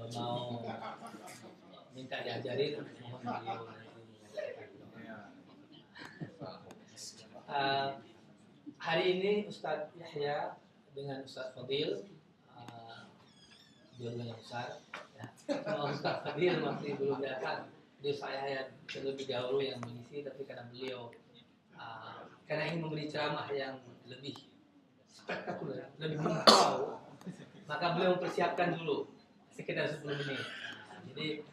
Kalau mau minta diajarin, mohon beliau nanti mengajarkan. Hari ini Ustadz Yahya dengan Ustadz Fadil, dua-duanya besar. Ya. Kalau Ustadz Fadil masih belum datang, jadi saya yang terlebih dahulu yang mengisi, tapi karena beliau karena ingin memberi ceramah yang lebih spektakuler, lebih mengkau, maka beliau mempersiapkan dulu sekitar 10 menit. Jadi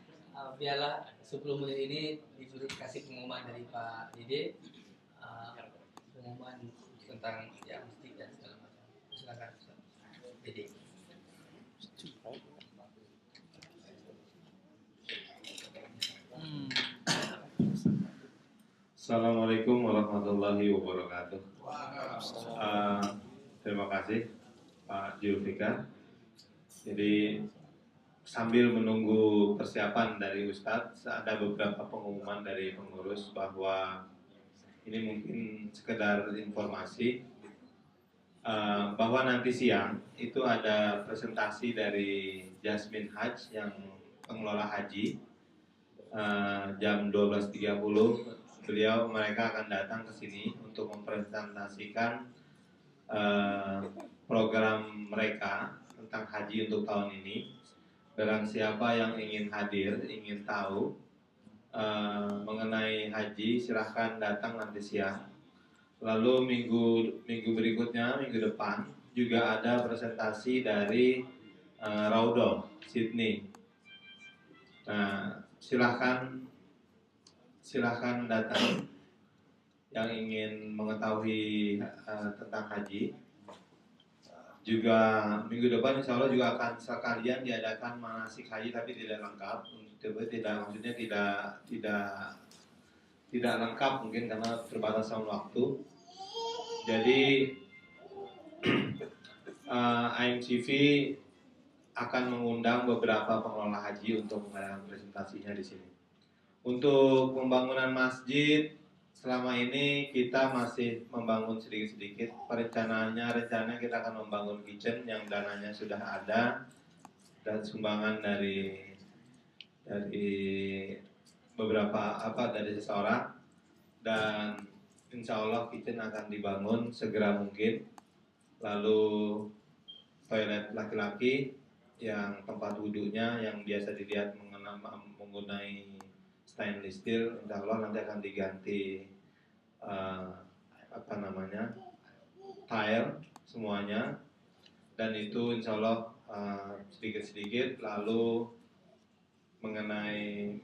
biarlah 10 menit ini diberi kasih pengumuman dari Pak Dede, pengumuman tentang ya mistik dan segala macam. Silakan Dede. Assalamualaikum warahmatullahi wabarakatuh. Terima kasih Pak Julfikar. Jadi sambil menunggu persiapan dari Ustadz, ada beberapa pengumuman dari pengurus bahwa ini mungkin sekedar informasi bahwa nanti siang itu ada presentasi dari Jasmine Hajj yang pengelola haji jam 12.30. Mereka akan datang ke sini untuk mempresentasikan program mereka tentang haji untuk tahun ini. Barang siapa yang ingin hadir, ingin tahu mengenai haji, silahkan datang nanti siang. Lalu minggu berikutnya, minggu depan juga ada presentasi dari Raudoh Sydney. Nah, silahkan datang yang ingin mengetahui tentang haji. Juga minggu depan insya Allah juga akan sekalian diadakan manasik haji, tapi tidak lengkap. Maksudnya tidak lengkap mungkin karena terbatasan waktu. Jadi IMCV akan mengundang beberapa pengelola haji untuk mengadakan presentasinya di sini. Untuk pembangunan masjid, selama ini kita masih membangun sedikit-sedikit. Rencananya kita akan membangun kitchen yang dananya sudah ada dan sumbangan dari beberapa dari seseorang, dan insya Allah kitchen akan dibangun segera mungkin. Lalu toilet laki-laki yang tempat wudhunya yang biasa dilihat menggunakan stainless steel, insya Allah nanti akan diganti tile semuanya, dan itu insya Allah sedikit-sedikit. Lalu mengenai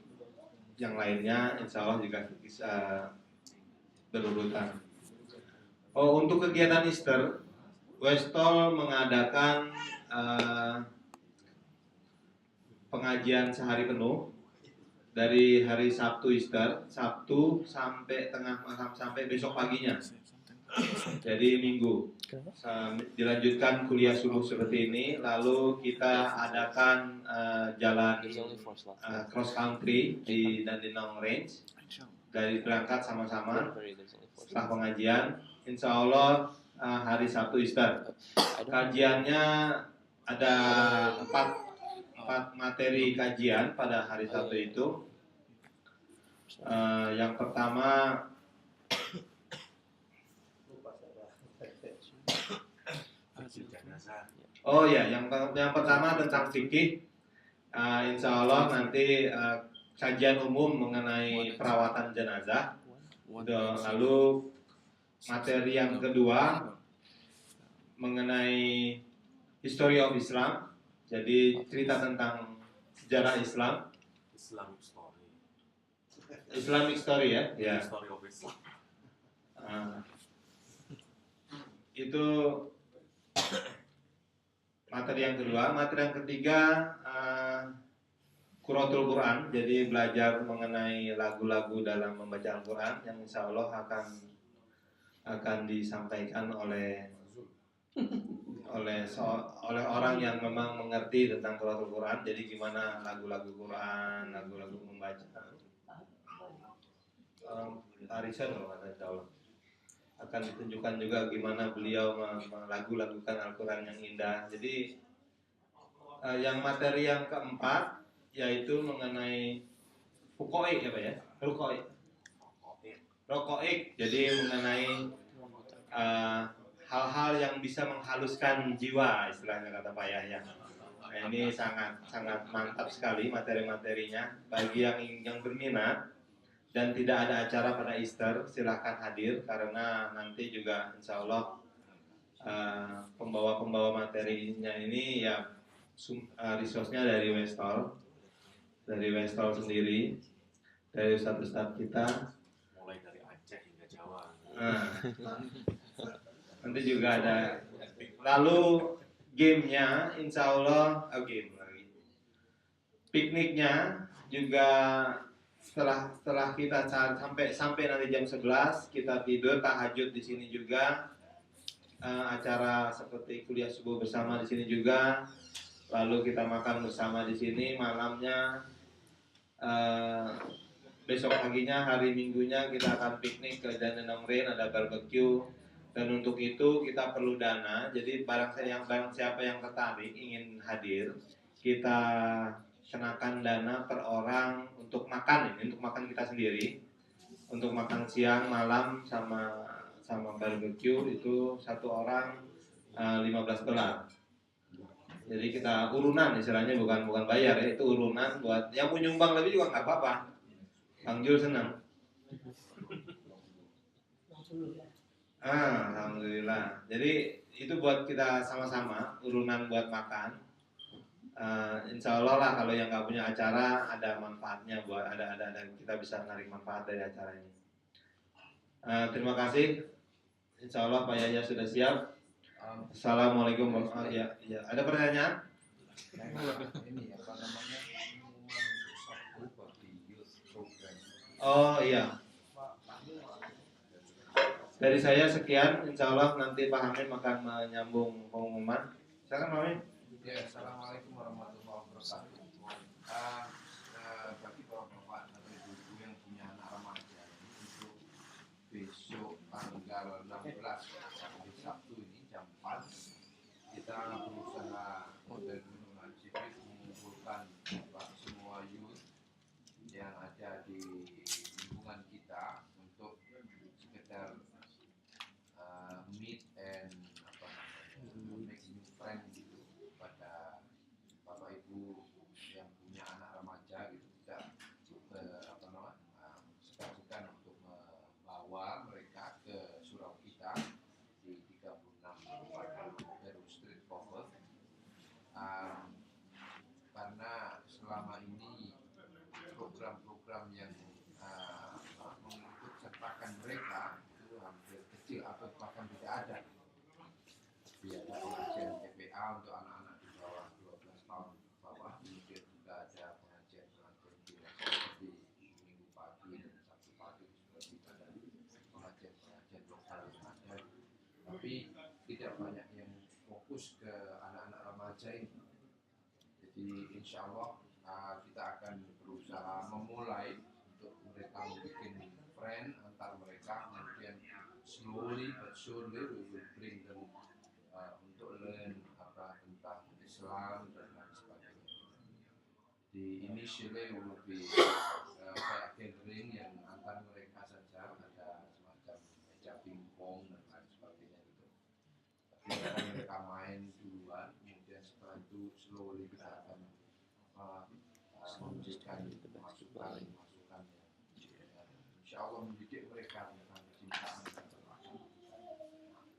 yang lainnya insya Allah juga bisa berurutan. Untuk kegiatan Easter, Westall mengadakan pengajian sehari penuh dari hari Sabtu Easter, Sabtu sampai tengah malam sampai besok paginya. Jadi Minggu dilanjutkan kuliah subuh seperti ini. Lalu kita adakan jalan cross country di Dandenong Range. Dari berangkat sama-sama setelah pengajian, insya Allah hari Sabtu Easter. Kajiannya ada 4 materi kajian pada hari Sabtu itu. Yang pertama yang pertama tentang fikih. Insya Allah nanti kajian umum mengenai perawatan jenazah. Lalu materi yang kedua mengenai history of Islam. Jadi cerita tentang sejarah Islam. Islamic story ya. History of Islam. Itu materi yang kedua. Materi yang ketiga Qur'atul Quran. Jadi belajar mengenai lagu-lagu dalam membaca Al-Quran yang insya Allah akan disampaikan oleh orang yang memang mengerti tentang Qur'atul Quran. Jadi gimana lagu-lagu Quran, lagu-lagu membaca. Arisan akan ditunjukkan juga gimana beliau melagu-lagukan Al-Quran yang indah. Jadi Yang materi yang keempat yaitu mengenai fukoik ya Pak ya? Rokoik. Jadi mengenai hal-hal yang bisa menghaluskan jiwa istilahnya kata Pak Yahya. Nah, ini sangat mantap sekali materi-materinya. Bagi yang berminat dan tidak ada acara pada Easter, silahkan hadir karena nanti juga insya Allah pembawa materinya ini ya resource-nya dari Westall sendiri, dari ustadz-ustadz kita. Mulai dari Aceh hingga Jawa. Nanti juga ada. Lalu gamenya, insya Allah pikniknya juga setelah kita sampai nanti jam 11 kita tidur tahajud di sini juga. Acara seperti kuliah subuh bersama di sini juga. Lalu kita makan bersama di sini malamnya. Besok paginya hari Minggunya kita akan piknik ke Dandenongrin, ada barbecue. Dan untuk itu kita perlu dana. Jadi barang siapa yang tertarik ingin hadir, kita kenakan dana per orang untuk makan untuk makan kita sendiri. Untuk makan siang, malam sama barbecue itu satu orang $15. Jadi kita urunan istilahnya, bukan bayar ya, itu urunan buat yang mau nyumbang lebih juga nggak apa-apa. Bang Jul senang. Alhamdulillah. Jadi itu buat kita sama-sama urunan buat makan. Insya Allah lah kalau yang nggak punya acara ada manfaatnya buat ada kita bisa menarik manfaat dari acara ini. Terima kasih. Insya Allah Pak Yahya sudah siap. Assalamualaikum warahmatullahi wabarakatuh. Ya, ada pertanyaan? Ini apa namanya pengumuman program. Oh iya. Dari saya sekian. Insya Allah nanti Pak Hamim akan menyambung pengumuman. Silakan Pak Hamim. Ya, assalamualaikum warahmatullahi wabarakatuh. Bagi bapak-bapak atau ibu-ibu yang punya anak remaja untuk besok tanggal 16 hari Sabtu ini jam 4 kita berusaha dari Gunung Cipik mengumpulkan semua youth yang ada di lingkungan kita untuk sekedar meet and make new friend gitu pada bapak ibu yang punya anak remaja gitu, tidak segan-segan untuk membawa mereka ke surau kita di 36 Heru Street Cover, karena selama ini program-program yang mengikut sertakan mereka itu hampir kecil atau bahkan tidak ada. Ada pengajian TPA untuk anak-anak di bawah 12 tahun bawah, kemudian juga ada pengajian di seperti minggu pagi dan Sabtu pagi sudah kita dan pengajian lokal yang ada, tapi tidak banyak yang fokus ke anak-anak remaja ini. Jadi insya Allah kita akan berusaha memulai untuk mereka membuat friend antar mereka, kemudian slowly but surely we will bring them untuk learn tentang Islam dan lain sebagainya. Di initially will be kayak gathering yang antar mereka saja, ada semacam meja pingpong dan lain sebagainya gitu. Tapi mereka main duluan, kemudian setelah itu slowly kita akan memberikan masukan yang insya Allah mendidik mereka tentang kecintaan.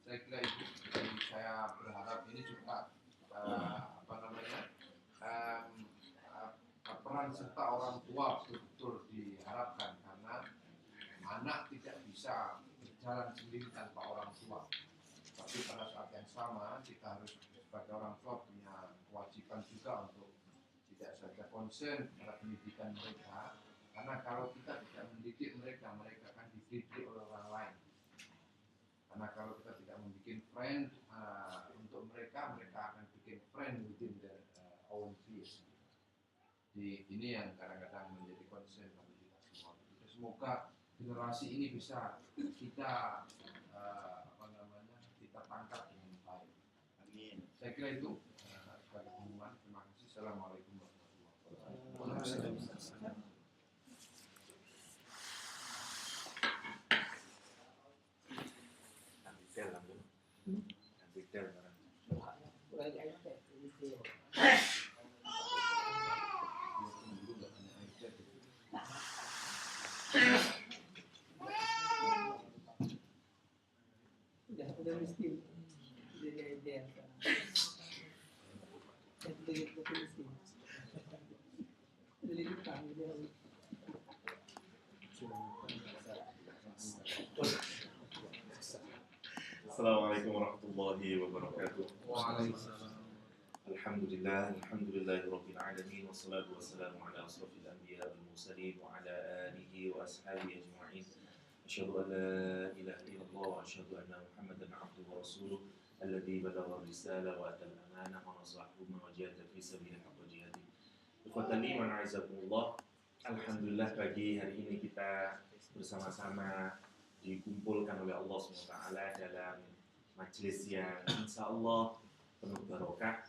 Saya kira itu. Jadi saya berharap ini juga peran serta orang tua betul-betul diharapkan, karena anak tidak bisa berjalan sendiri tanpa orang tua. Tapi pada saat yang sama kita harus sebagai orang tua punya kewajiban juga untuk tidak saja concern pada pendidikan mereka, karena kalau kita tidak mendidik mereka, mereka akan dididik oleh orang lain. Karena kalau kita tidak membuat friend untuk mereka, mereka akan bikin friend within their own peers. Jadi ini yang kadang-kadang menjadi concern bagi kita semua. Jadi, semoga generasi ini bisa kita kita tangkap dengan baik. Amin. Saya kira itu sebagai pengumuman. Terima kasih. Assalamualaikum warahmatullahi wabarakatuh. Detail kan dulu. Detail kan. Udah miskin. Jadi ideal. Begitu miskin. Jadi utang dia. Assalamualaikum warahmatullahi wabarakatuh. Waalaikumsalam. Alhamdulillahirabbil alamin wassalatu wassalamu ala asrofil anbiya wal mursalin wa ala alihi wa ashabihi ajma'in. Asyhadu an la ilaha illallah wa asyhadu anna Muhammadan abduhu wa rasuluh alladzi balagha risalah wa atal amanah wa nasaha umma wa jahada fi sabilillah haqqa jihadi. Ikhwatan iman azakumullah. Alhamdulillah pagi hari ini kita bersama-sama dikumpulkan oleh Allah SWT dalam majelis yang insya Allah penuh barokah,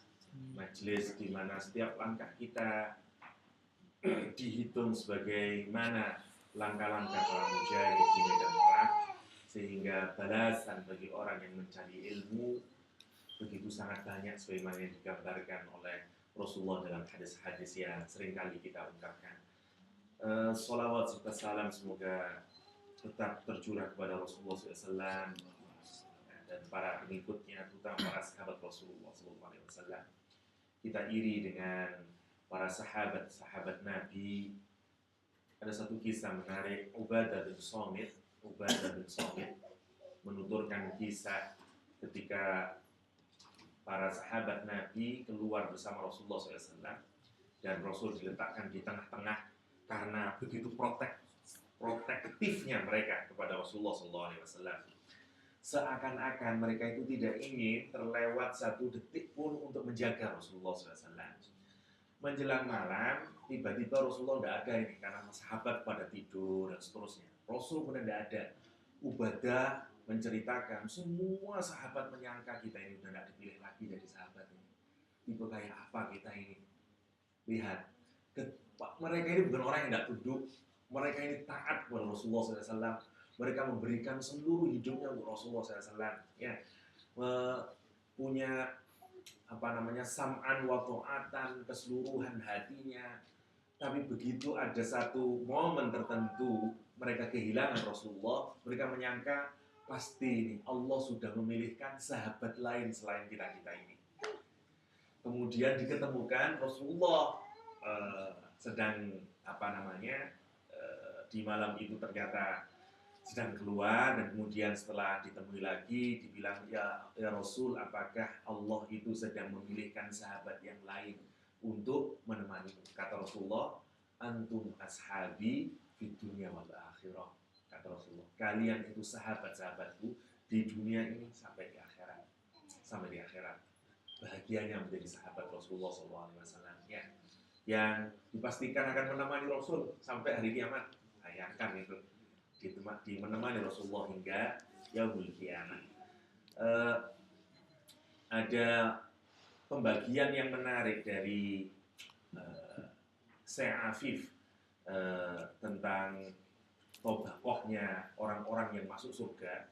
majelis di mana setiap langkah kita dihitung sebagaimana langkah-langkah para mujahid di medan perang, sehingga balasan bagi orang yang mencari ilmu begitu sangat banyak sebagaimana yang digambarkan oleh Rasulullah dalam hadis-hadis yang seringkali kita ungkapkan. Sholawat serta salam semoga tetap tercurah kepada Rasulullah SAW dan para pengikutnya, terutama para sahabat Rasulullah SAW. Kita iri dengan para sahabat Nabi. Ada satu kisah menarik. Ubadah bin Samit menuturkan kisah ketika para sahabat Nabi keluar bersama Rasulullah SAW dan Rasul diletakkan di tengah-tengah karena begitu protektifnya mereka kepada Rasulullah SAW. Seakan-akan mereka itu tidak ingin terlewat satu detik pun untuk menjaga Rasulullah SAW. Menjelang malam, tiba-tiba Rasulullah tidak ada ini karena sahabat pada tidur dan seterusnya. Rasul pun tidak ada. Ubadah menceritakan semua sahabat menyangka kita ini sudah tidak dipilih lagi dari sahabat ini. Tipe kayak apa kita ini? Lihat, mereka ini bukan orang yang tidak tunduk. Mereka ini taat kepada Rasulullah SAW. Mereka memberikan seluruh hidupnya untuk Rasulullah SAW. Ya, punya sam'an wa ta'atan, keseluruhan hatinya. Tapi begitu ada satu momen tertentu mereka kehilangan Rasulullah, mereka menyangka pasti ini Allah sudah memilihkan sahabat lain selain kita ini. Kemudian diketemukan Rasulullah sedang di malam itu ternyata sedang keluar, dan kemudian setelah ditemui lagi dibilang, ya Rasul, apakah Allah itu sedang memilihkan sahabat yang lain untuk menemani? Kata Rasulullah, antum ashabi di dunia wal akhirah. Kata Rasulullah, kalian itu sahabat-sahabatku di dunia ini sampai di akhirat. Sampai di akhirat. Bahagianya menjadi sahabat Rasulullah SAW ya, yang dipastikan akan menemani Rasul sampai hari kiamat. Bayangkan itu, menemani Rasulullah hingga yaumul kiamat. Ada pembagian yang menarik dari Syekh Afif tentang tobakohnya orang-orang yang masuk surga.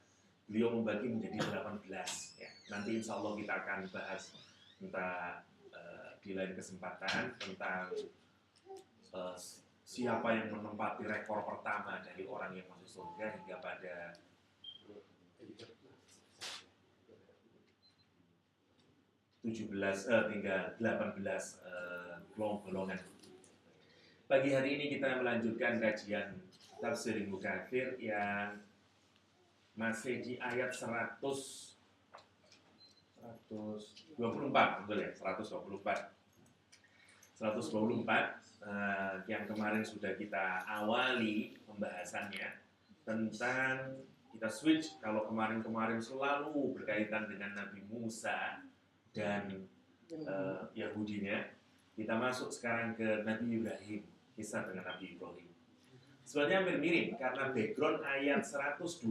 Beliau membagi menjadi 18 ya. Nanti insya Allah kita akan bahas tentang di lain kesempatan tentang siapa yang menempati rekor pertama dari orang yang masuk surga hingga pada tinggal 18 golongan. Pagi hari ini kita melanjutkan kajian Tafsir Ibnu Katsir yang masih di ayat 124, betul ya? 124 yang kemarin sudah kita awali pembahasannya tentang, kita switch, kalau kemarin selalu berkaitan dengan Nabi Musa dan Yahudinya, kita masuk sekarang ke Nabi Ibrahim, kisah dengan Nabi Ibrahim. Sebenarnya hampir mirip karena background ayat 124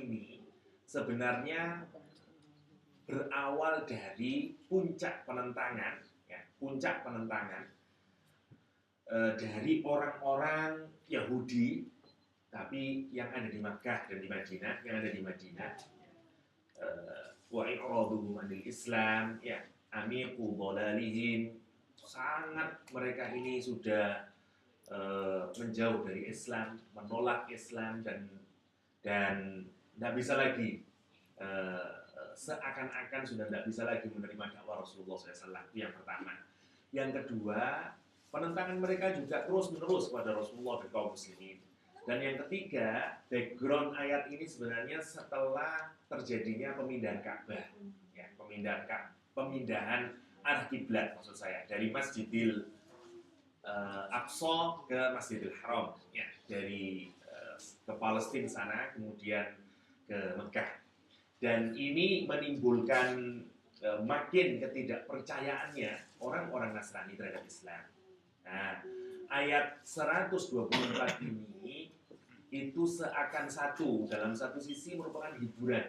ini sebenarnya berawal dari puncak penentangan ya, puncak penentangan dari orang-orang Yahudi tapi yang ada di Makkah dan di Madinah, wa i'raduhum anil Islam, ya, amiqu dhalalihim, sangat mereka ini sudah menjauh dari Islam, menolak Islam dan tidak bisa lagi seakan-akan sudah tidak bisa lagi menerima dakwah Rasulullah SAW. Itu yang pertama. Yang kedua, penentangan mereka juga terus-menerus kepada Rasulullah dan kaum muslimin. Dan yang ketiga, background ayat ini sebenarnya setelah terjadinya pemindahan Ka'bah, ya, pemindahan arah kiblat maksud saya, dari Masjidil Aqsa ke Masjidil Haram, ya, dari ke Palestina sana kemudian ke Mekah. Dan ini menimbulkan makin ketidakpercayaannya orang-orang Nasrani terhadap Islam. Nah, ayat 124 ini itu seakan dalam satu sisi merupakan hiburan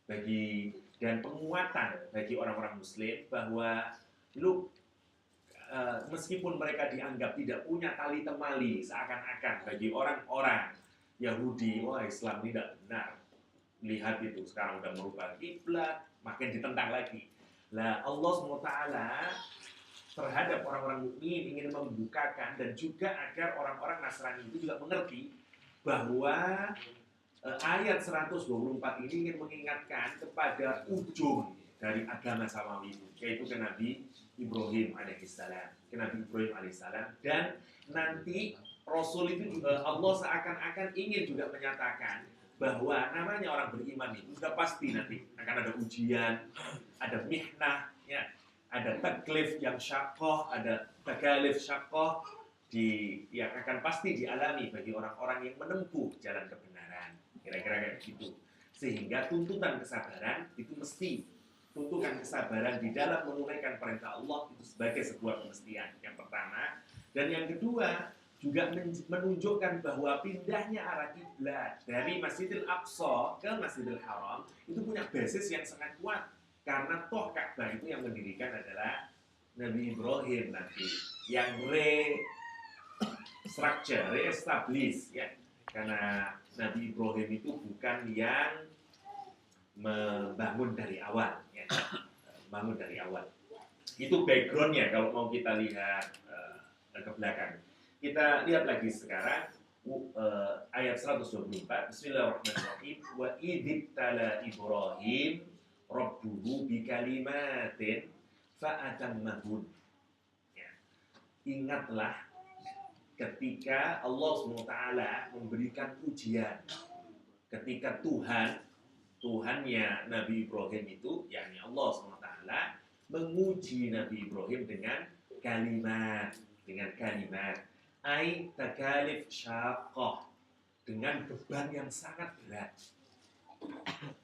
bagi dan penguatan bagi orang-orang Muslim bahwa meskipun mereka dianggap tidak punya tali temali seakan-akan bagi orang-orang Yahudi, wah Islam ini tidak benar. Lihat itu sekarang udah merubah kiblat, makin ditentang lagi. Lah Allah SWT terhadap orang-orang mukmin ingin membukakan dan juga agar orang-orang Nasrani itu juga mengerti bahwa ayat 124 ini ingin mengingatkan kepada ujung dari agama Samawi itu, yaitu ke Nabi Ibrahim alaihissalam, dan nanti Rasul itu juga Allah seakan-akan ingin juga menyatakan bahwa namanya orang beriman itu sudah pasti nanti akan ada ujian, ada mihnah, ya, ada taklif yang syaqqah, ada takalif syaqqah yang akan pasti dialami bagi orang-orang yang menempuh jalan kebenaran, kira-kira kayak gitu. Sehingga tuntutan kesabaran itu mesti tuntutan kesabaran di dalam menunaikan perintah Allah itu sebagai sebuah kemestian yang pertama. Dan yang kedua juga menunjukkan bahwa pindahnya arah kiblat dari Masjidil Aqsa ke Masjidil Haram itu punya basis yang sangat kuat, karena toh Ka'bah itu yang mendirikan adalah Nabi Ibrahim nanti, yang re-establish, ya, karena Nabi Ibrahim itu bukan yang membangun dari awal, ya, bangun dari awal. Itu backgroundnya kalau mau kita lihat ke belakang. Kita lihat lagi sekarang ayat 124. Bismillahirrahmanirrahim. Wa idzibtala Ibrahim rabbuhu bikalimatin fa'atammahun. Ya. Ingatlah ketika Allah SWT memberikan ujian, ketika Tuhannya Nabi Ibrahim itu, yakni Allah SWT, menguji Nabi Ibrahim dengan kalimat, ai takalif syaqqah, dengan beban yang sangat berat.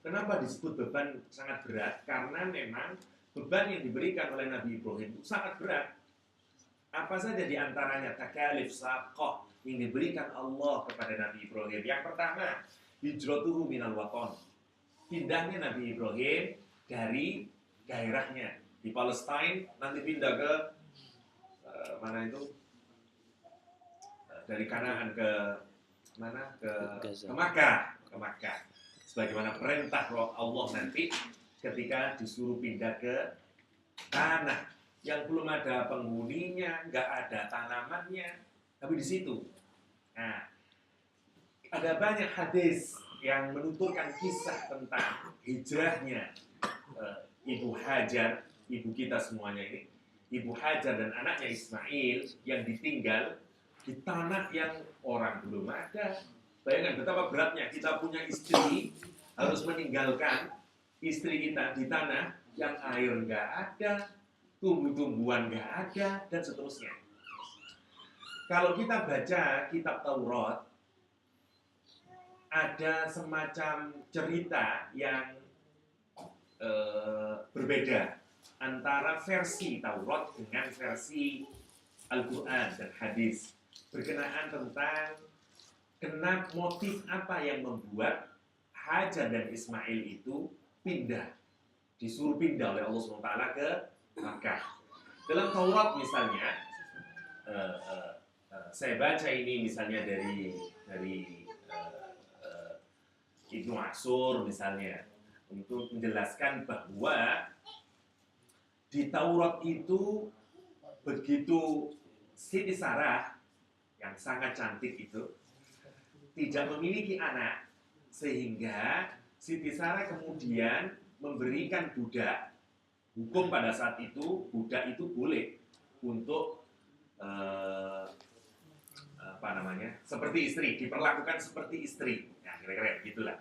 Kenapa disebut beban sangat berat? Karena memang beban yang diberikan oleh Nabi Ibrahim itu sangat berat. Apa saja di antaranya takalif syaqqah yang diberikan Allah kepada Nabi Ibrahim? Yang pertama, hijratuhu minal waton, pindahnya Nabi Ibrahim dari daerahnya di Palestina, nanti pindah ke mana itu? Dari Kanaan ke mana? Ke Makkah, sebagaimana perintah Allah nanti ketika disuruh pindah ke tanah yang belum ada penghuninya, nggak ada tanamannya, tapi di situ. Nah, ada banyak hadis yang menuturkan kisah tentang hijrahnya Ibu Hajar, ibu kita semuanya ini, Ibu Hajar dan anaknya Ismail yang ditinggal di tanah yang orang belum ada. Bayangkan betapa beratnya kita punya istri, harus meninggalkan istri kita di tanah yang air nggak ada, tumbuh-tumbuhan nggak ada, dan seterusnya. Kalau kita baca kitab Taurat, ada semacam cerita yang berbeda antara versi Taurat dengan versi Al-Quran dan hadis, berkenaan tentang motif apa yang membuat Hajar dan Ismail itu disuruh pindah oleh Allah SWT ke Makkah. Dalam Taurat misalnya, saya baca ini misalnya dari Ibnu Ashur misalnya, untuk menjelaskan bahwa di Taurat itu begitu Siti Sarah yang sangat cantik itu tidak memiliki anak, sehingga Siti Sarah kemudian memberikan budak. Hukum pada saat itu, budak itu boleh untuk seperti istri, diperlakukan seperti istri. Nah, kira-kira begitulah.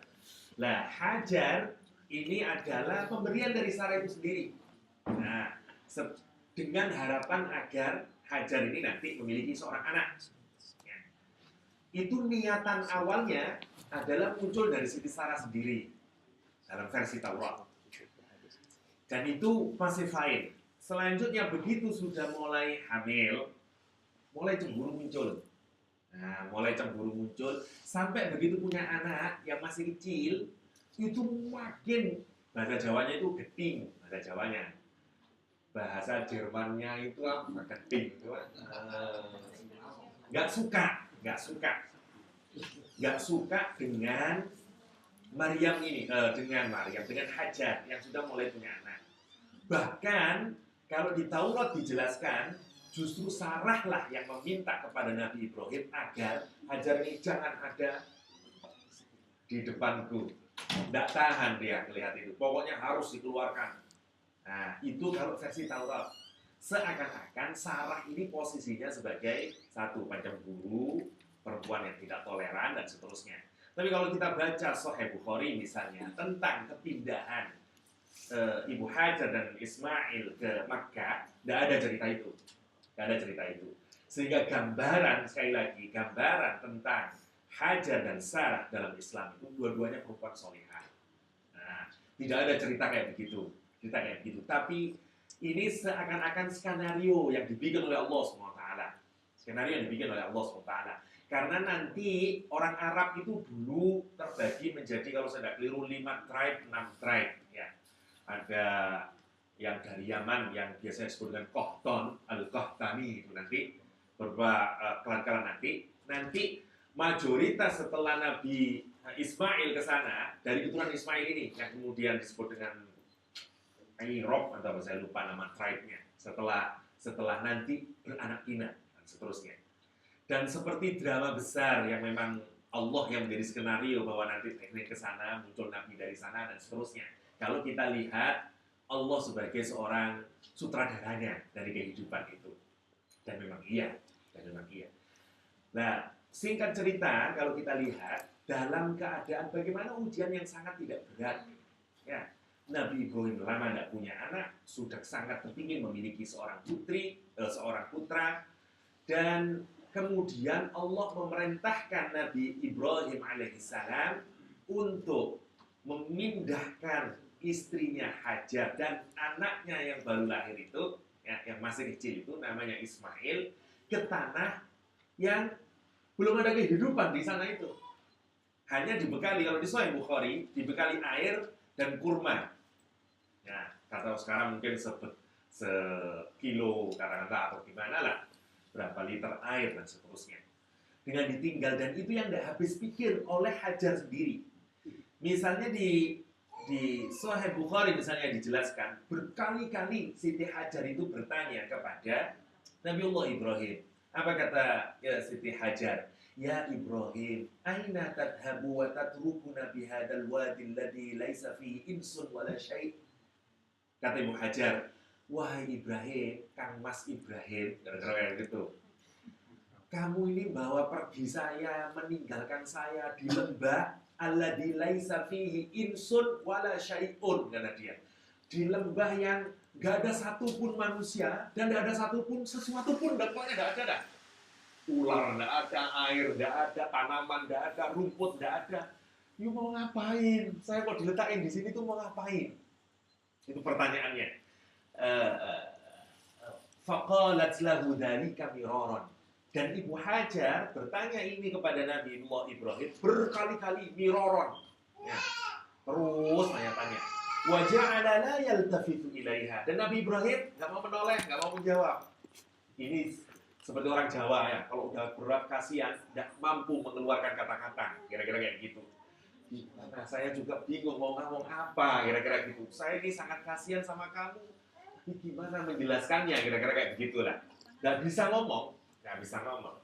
Nah, Hajar ini adalah pemberian dari Sarah itu sendiri. Nah, dengan harapan agar Hajar ini nanti memiliki seorang anak. Ya. Itu niatan awalnya adalah muncul dari Siti Sarah sendiri dalam versi Taurat. Dan itu masih fine. Selanjutnya begitu sudah mulai hamil, mulai cemburu muncul. Nah, mulai cemburu muncul sampai begitu punya anak yang masih kecil, itu makin bahasa Jawanya itu geting, bahasa Jawanya. Bahasa Jermannya itu apa? Geting itu. Nggak suka dengan Maryam ini, dengan Hajar yang sudah mulai punya anak. Bahkan kalau di Taurat dijelaskan, justru Sarah lah yang meminta kepada Nabi Ibrahim agar Hajar ini jangan ada di depanku. Tidak tahan dia melihat itu. Pokoknya harus dikeluarkan. Nah, itu kalau versi Taurat. Seakan-akan Sarah ini posisinya sebagai satu pencemburu, perempuan yang tidak toleran, dan seterusnya. Tapi kalau kita baca Sahih Bukhari misalnya tentang kepindahan Ibu Hajar dan Ismail ke Makkah, tidak ada cerita itu. Sehingga gambaran, sekali lagi, gambaran tentang Hajar dan Sarah dalam Islam itu dua-duanya perempuan solihah. Nah, tidak ada cerita kayak begitu. Tapi ini seakan-akan skenario yang dibikin oleh Allah SWT. Karena nanti orang Arab itu dulu terbagi menjadi, kalau saya tidak keliru, 5 tribe, 6 tribe. Ya. Ada yang dari Yaman yang biasanya disebut dengan Qahtan, Al-Qahtani itu nanti, beberapa klan-klan nanti mayoritas setelah Nabi Ismail ke sana, dari keturunan Ismail ini yang kemudian disebut dengan Iraq atau saya lupa nama tribe-nya, setelah nanti beranak pinak dan seterusnya. Dan seperti drama besar yang memang Allah yang menjadi skenario bahwa nanti teknik ke sana, muncul Nabi dari sana dan seterusnya. Kalau kita lihat Allah sebagai seorang sutradaranya dari kehidupan itu. Dan memang iya. Nah, singkat cerita, kalau kita lihat dalam keadaan bagaimana ujian yang sangat tidak berat. Ya, Nabi Ibrahim lama tidak punya anak, sudah sangat kepingin memiliki seorang putra, dan kemudian Allah memerintahkan Nabi Ibrahim alaihissalam untuk memindahkan istrinya Hajar dan anaknya yang baru lahir itu, ya, yang masih kecil itu namanya Ismail, ke tanah yang belum ada kehidupan di sana itu. Hanya dibekali, kalau di Sahih Bukhari, dibekali air dan kurma. Ya, kata sekarang mungkin sekilo kata-kata atau gimana lah, berapa liter air dan seterusnya. Dengan ditinggal, dan itu yang tidak habis pikir oleh Hajar sendiri. Misalnya di Sahih Bukhari misalnya dijelaskan, berkali-kali Siti Hajar itu bertanya kepada Nabiullah Ibrahim. Apa kata Siti Hajar? Ya Ibrahim, aina tadhabu wa tatrukuna bihadal wadi alladhi laisa fihi insun wala syai'. Kata Ibu Hajar, wahai Ibrahim, Kang Mas Ibrahim, kira-kira gitu. Kamu ini bawa pergi saya, meninggalkan saya di lembah alladzi laisa fihi insun wala syai'un, kata dia. Di lembah yang enggak ada satupun manusia dan enggak ada satupun sesuatu pun, pokoknya enggak ada dah. Ular enggak ada, air enggak ada, tanaman enggak ada, rumput enggak ada. You mau ngapain? Saya kok diletakin di sini tuh mau ngapain? Itu pertanyaannya. Faqalat lahu dzalika miraran. Dan Ibu Hajar bertanya ini kepada Nabi Allah Ibrahim berkali-kali, miraron. Ya, terus tanya-tanya. Wa ja'ala la yaltafitu ilaiha. Dan Nabi Ibrahim nggak mau menoleh, nggak mau menjawab. Ini seperti orang Jawa ya, kalau udah berat kasihan, nggak mampu mengeluarkan kata-kata, kira-kira kayak gitu. Nah, saya juga bingung mau ngomong apa, kira-kira gitu. Saya ini sangat kasihan sama kamu, tapi gimana menjelaskannya, kira-kira kayak begitulah. Nggak bisa ngomong, nggak bisa ngomong.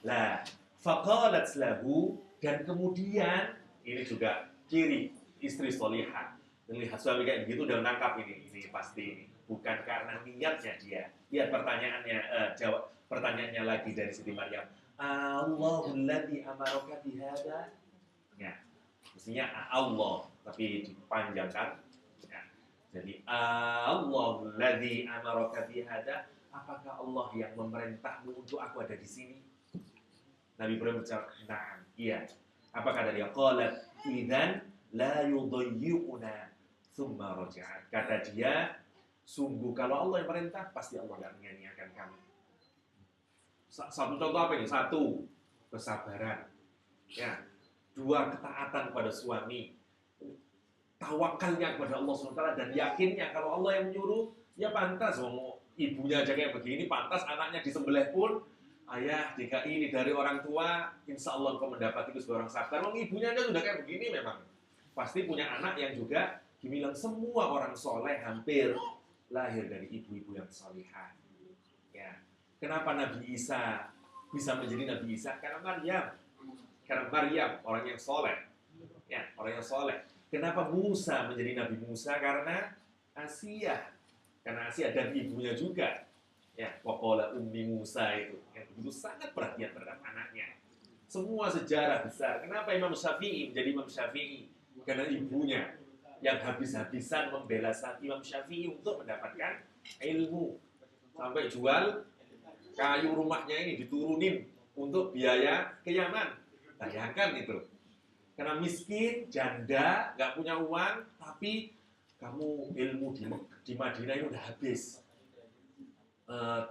Lah, faqalat lahu, dan kemudian ini juga ciri istri solihah. Melihat suami kayak begitu udah menangkap ini pasti ini. Bukan karena niatnya dia. Lihat pertanyaannya, jawab pertanyaannya lagi dari Siti Maryam. Allahul ladzi amaraka bihada. Ya, mestinya Allah, tapi dipanjangkan. Ya. Jadi Allahul ladzi amaraka bihada. Apakah Allah yang memerintahmu untuk aku ada di sini? Nabi Ibrahim menjawab, "Na'am." Iya. Apa kata dia? Qalat idzan la yudayyi'una tsumma raja'at. Kata dia, sungguh kalau Allah yang perintah, pasti Allah tidak menyanyiakan kami. Satu contoh apa ini? Satu, kesabaran. Ya. Dua, ketaatan pada suami. Tawakalnya kepada Allah SWT dan yakinnya kalau Allah yang menyuruh, ya pantas. Ibunya aja kayak begini, pantas anaknya disembelih pun, ayah, jika ini dari orang tua, insya Allah kau mendapat itu sebagai orang sabar. Wong ibunya aja sudah kayak begini memang. Pasti punya anak yang juga dibilang semua orang soleh hampir lahir dari ibu-ibu yang solihah. Ya. Kenapa Nabi Isa bisa menjadi Nabi Isa? Karena Maryam. Karena Maryam orang yang soleh. Ya, orang yang soleh. Kenapa Musa menjadi Nabi Musa? Karena Asia. Karena Asia dan ibunya juga. Ya, Pokola Ummi Musa itu yang begitu sangat perhatian terhadap anaknya. Semua sejarah besar. Kenapa Imam Syafi'i menjadi Imam Syafi'i? Karena ibunya yang habis-habisan membela Imam Syafi'i untuk mendapatkan ilmu. Sampai jual kayu rumahnya ini diturunin untuk biaya ke Yaman. Bayangkan itu. Karena miskin, janda, nggak punya uang, tapi kamu ilmu di Madinah itu udah habis.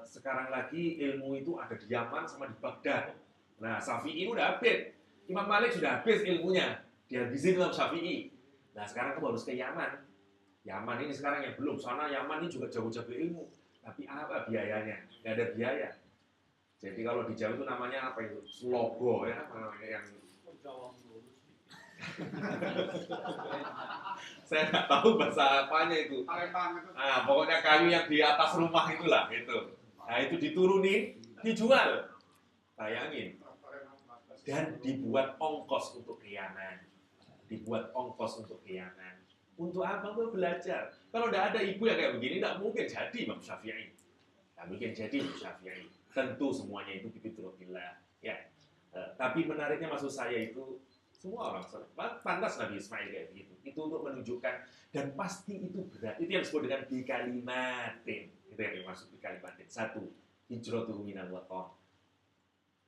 Sekarang lagi ilmu itu ada di Yaman sama di Baghdad. Nah, Syafi'i udah habis. Imam Malik sudah habis ilmunya. Dihabisin Imam Syafi'i. Nah, sekarang kamu harus ke Yaman. Yaman ini sekarang yang belum. Sana Yaman ini juga jago-jago ilmu. Tapi apa biayanya? Nggak ada biaya. Jadi kalau di Jawa itu namanya apa itu? Slogo ya. Yang saya nggak tahu bahasa apanya itu. Nah, pokoknya kayu yang di atas rumah itulah itu. Nah, itu diturunin, dijual. Bayangin. Dan dibuat ongkos untuk ke Yaman. Dibuat ongkos untuk ke Yaman. Untuk apa? Untuk belajar. Kalau tidak ada ibu yang kayak begini, tidak mungkin jadi Imam Syafi'i. Tidak mungkin jadi Imam Syafi'i. Tentu semuanya itu bifidrillahillah. Ya. Tapi menariknya maksud saya itu semua orang soleh. Pantas Nabi Ismail kayak begitu. Itu untuk menunjukkan dan pasti itu berat. Itu yang disebut dengan bikalimatin. Itu yang dimaksud bikalimatin. Satu, hijratuhu minal watan.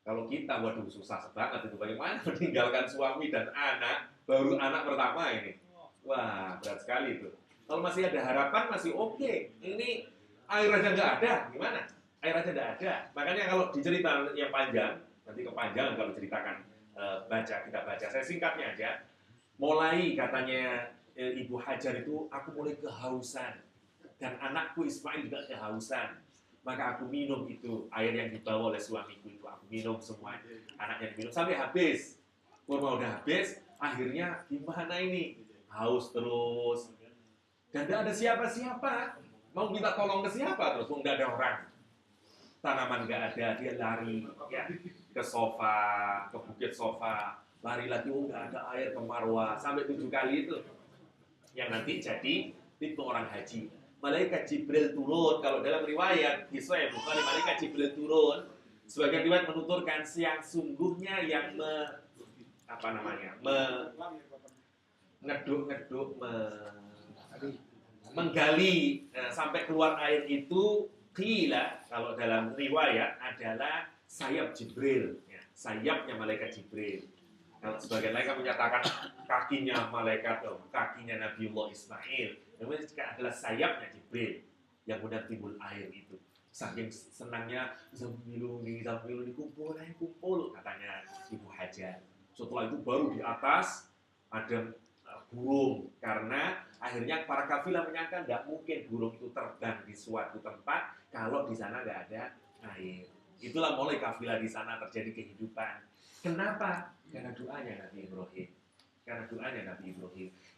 Kalau kita, waduh susah banget itu. Bagaimana meninggalkan suami dan anak, baru anak pertama ini. Wah, berat sekali itu. Kalau masih ada harapan, masih oke. Ini air aja nggak ada, gimana? Air aja nggak ada. Makanya kalau dicerita yang panjang, nanti kepanjangan kalau ceritakan, kita baca. Saya singkatnya aja. Mulai katanya Ibu Hajar itu, aku mulai kehausan. Dan anakku Ismail juga kehausan. Maka aku minum itu air yang dibawa oleh suamiku itu. Aku minum semua, anaknya diminum sampai habis. Kurma udah habis, akhirnya gimana ini? Haus terus. Dan tidak ada siapa-siapa. Mau minta tolong ke siapa terus? Tidak ada orang. Tanaman nggak ada, dia lari ya, ke sofa, ke bukit sofa. Lari lagi, nggak ada air ke Marwah. Sampai 7 kali itu. Yang nanti jadi tipe orang haji. Malaikat Jibril turun. Kalau dalam riwayat Sahih Bukhari, malaikat Jibril turun. Sebagian riwayat menuturkan siang sungguhnya yang ngeduk-ngeduk, menggali sampai keluar air itu. Qila, kalau dalam riwayat adalah sayap Jibril, ya, sayapnya malaikat Jibril. Kalau sebagian lain menyatakan kakinya malaikat, kakinya Nabiullah Ismail. Yang adalah sayapnya Jibril yang kemudian timbul air itu. Saking senangnya, zambiluni kumpul katanya Ibu Hajar. Setelah itu baru di atas ada burung. Karena akhirnya para kafilah menyangka nggak mungkin burung itu terbang di suatu tempat kalau di sana nggak ada air. Itulah mulai kafilah di sana terjadi kehidupan. Kenapa? Karena doanya Nabi Ibrahim.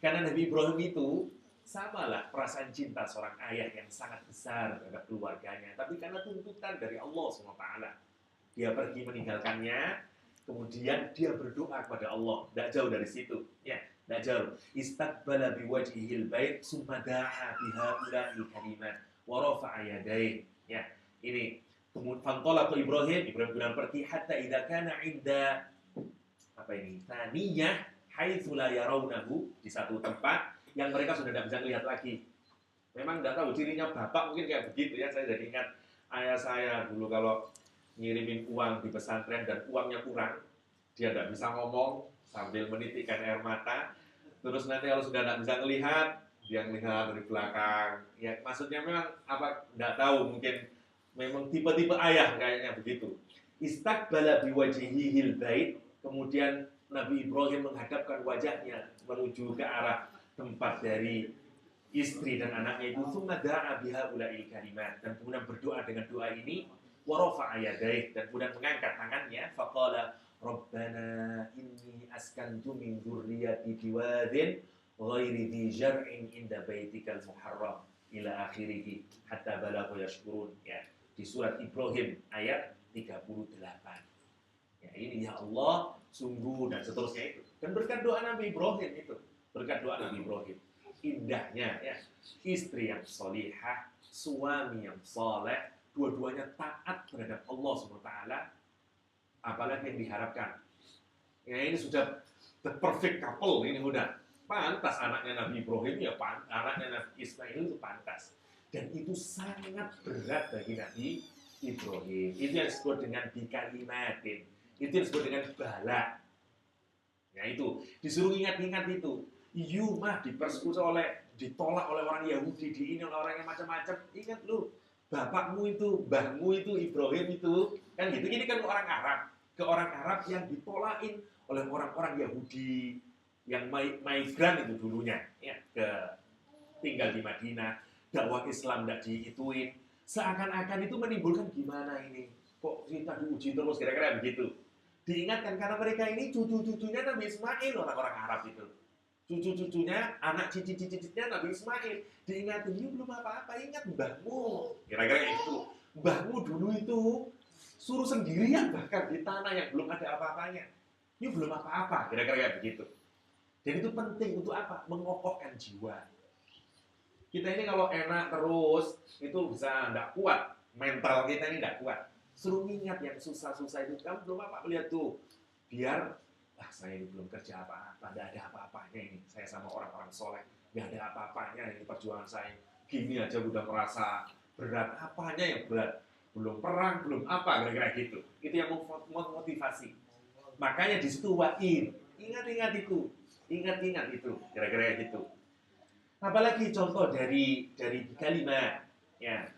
Karena Nabi Ibrahim itu samalah perasaan cinta seorang ayah yang sangat besar terhadap keluarganya. Tapi karena tuntutan dari Allah SWT, dia pergi meninggalkannya. Kemudian dia berdoa kepada Allah. Tidak jauh dari situ. Ya, tidak jauh. Istaqbala biwajhihil bait summa da'a bihaula'il kalimat wa rafa'a yadayhi. Ya, ini kemudian fantalaqa Ibrahim kemudian pergi hatta idza kana 'inda taniyah haitsu la yarawnahu, di satu tempat yang mereka sudah tidak bisa lihat lagi. Memang tidak tahu cirinya bapak mungkin kayak begitu ya. Saya jadi ingat ayah saya dulu kalau ngirimin uang di pesantren dan uangnya kurang, dia tidak bisa ngomong sambil menitikkan air mata. Terus nanti kalau sudah tidak bisa melihat, dia melihat dari belakang. Ya maksudnya memang apa tidak tahu, mungkin memang tipe-tipe ayah kayaknya begitu. Istaqbala biwajhihil bait, kemudian Nabi Ibrahim menghadapkan wajahnya menuju ke arah tempat dari istri dan anaknya itu, summa da'a bihaula'il kalimat, dan kemudian berdoa dengan doa ini, wa rafa'a yadayhi, dan kemudian mengangkat tangannya, faqala rabbana inni askantu min dzurriyyati biwadin ghairi dzi zar'in inda baitikal muharram ila akhirih hatta balagha yashkurun. Ya, di surat Ibrahim ayat 38. Ya, ini ya Allah sungguh dan seterusnya itu. Dan berkat doa Nabi Ibrahim itu, berkat doa Nabi Ibrahim, indahnya ya, istri yang solihah, suami yang soleh, dua-duanya taat terhadap Allah SWT. Apalagi yang diharapkan. Ya ini sudah the perfect couple, ini udah pantas anaknya Nabi Ibrahim ya, anaknya Nabi Ismail itu pantas. Dan itu sangat berat bagi Nabi Ibrahim. Itu yang disebut dengan bikalimatin. Itu yang disebut dengan bala. Ya itu, disuruh ingat-ingat itu. Mah dipersekusi ditolak oleh orang Yahudi, oleh orang yang macam-macam. Ingat lu, bapakmu itu, mbahmu itu, Ibrahim itu, kan gitu. Ini kan orang Arab, ke orang Arab yang ditolakin oleh orang-orang Yahudi yang migran itu dulunya, ya, ke tinggal di Madinah, dakwah Islam tidak diituin. Seakan-akan itu menimbulkan gimana ini, kok kita diuji terus, kira-kira begitu. Diingatkan karena mereka ini cucu-cucunya Nabi Ismail, orang-orang Arab itu. Cucu-cucunya, anak cici-cicitnya Nabi Ismail. Diingatin, you belum apa-apa, ingat mbahmu. Kira-kira itu. Mbahmu dulu itu suruh sendirian bahkan di tanah yang belum ada apa-apanya. You belum apa-apa, kira-kira begitu. Dan itu penting untuk apa? Mengokohkan jiwa. Kita ini kalau enak terus, itu bisa tidak kuat. Mental kita ini tidak kuat. Suruh ingat yang susah-susah itu. Kamu belum apa-apa, lihat tuh. Biar saya ini belum kerja apa-apa, tidak ada apa-apanya ini. Saya sama orang-orang soleh, tidak ada apa-apanya ini perjuangan saya. Gini aja udah merasa berat. Apanya yang berat? Belum perang, belum apa, kira-kira gitu. Itu yang memotivasi. Makanya di situ wa'in. Ingat-ingat itu. Ingat-ingat itu. Kira-kira gitu. Apalagi contoh dari kalimat. Ya.